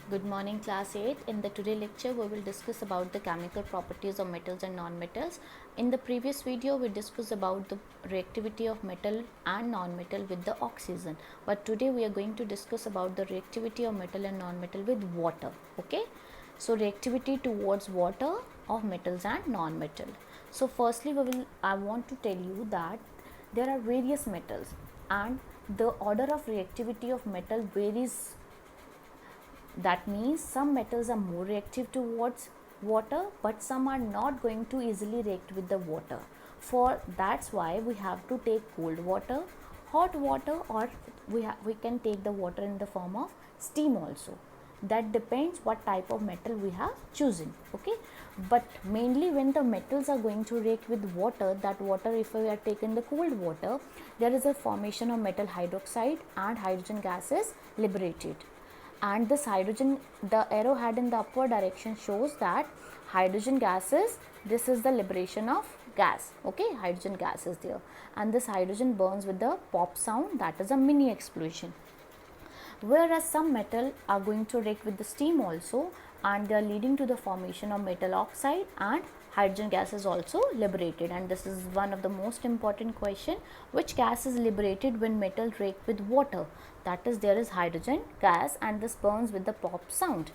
Good morning, class 8. In the today lecture we will discuss about the chemical properties of metals and non-metals. In the previous video we discussed about the reactivity of metal and non-metal with the oxygen, but today we are going to discuss about the reactivity of metal and non-metal with water. Okay, so reactivity towards water of metals and non-metal. So firstly I want to tell you that there are various metals and the order of reactivity of metal varies. That means some metals are more reactive towards water, but some are not going to easily react with the water. For that's why we have to take cold water, hot water, or we can take the water in the form of steam also. That depends what type of metal we have chosen. Okay, but mainly when the metals are going to react with water, that water, if we are taken the cold water, there is a formation of metal hydroxide and hydrogen gas is liberated. And this hydrogen, the arrowhead in the upward direction shows that hydrogen gas is, this is the liberation of gas. Okay, hydrogen gas is there, and this hydrogen burns with the pop sound, that is a mini explosion. Whereas some metal are going to react with the steam also, and they are leading to the formation of metal oxide, and hydrogen gas is also liberated. And this is one of the most important question: which gas is liberated when metal react with water? That is, there is hydrogen gas, and this burns with the pop sound.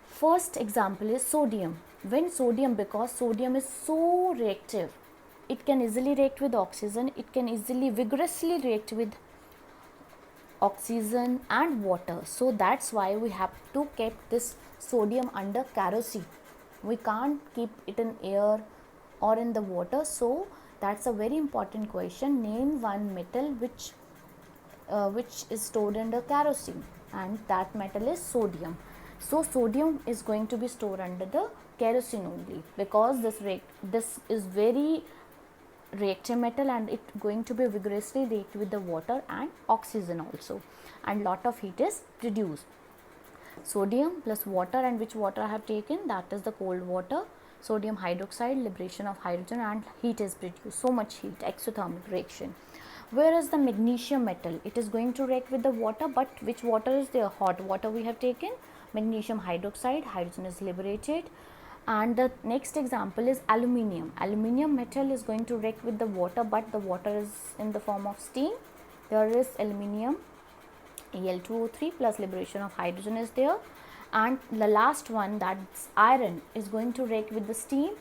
First example is sodium. When sodium, because sodium is so reactive, it can easily react with oxygen, it can easily vigorously react with oxygen and water. So that's why we have to keep this sodium under kerosene. We can't keep it in air or in the water. So that's a very important question. Name one metal which is stored under kerosene, and that metal is sodium. So sodium is going to be stored under the kerosene only, because this is very reactive metal, and it going to be vigorously react with the water and oxygen also, and lot of heat is produced. Sodium plus water, and which water I have taken, that is the cold water. Sodium hydroxide, liberation of hydrogen, and heat is produced, so much heat, exothermic reaction. Whereas the magnesium metal, it is going to react with the water, but which water is there? Hot water we have taken. Magnesium hydroxide, hydrogen is liberated. And the next example is aluminium. Aluminium metal is going to react with the water, but the water is in the form of steam. There is aluminium Al2O3 plus liberation of hydrogen is there. And the last one, that's iron, is going to react with the steam,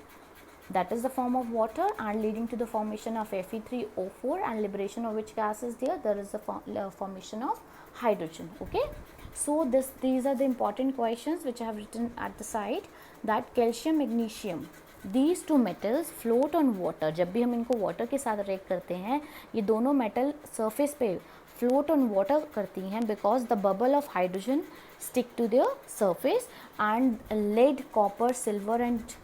that is the form of water, and leading to the formation of Fe3O4, and liberation of which gas is there? There is the formation of hydrogen. Okay, so these are the important questions which I have written at the side, that calcium, magnesium, these two metals float on water. जब भी हम इनको water के साथ react करते हैं, ये दोनों metal surface पे float on water करती हैं, because the bubble of hydrogen stick to their surface, and lead, copper, silver and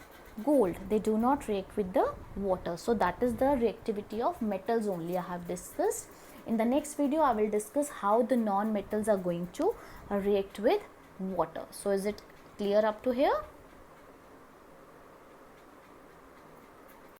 gold, they do not react with the water. So that is the reactivity of metals only I have discussed. In the next video I will discuss how the non-metals are going to react with water. So is it clear up to here?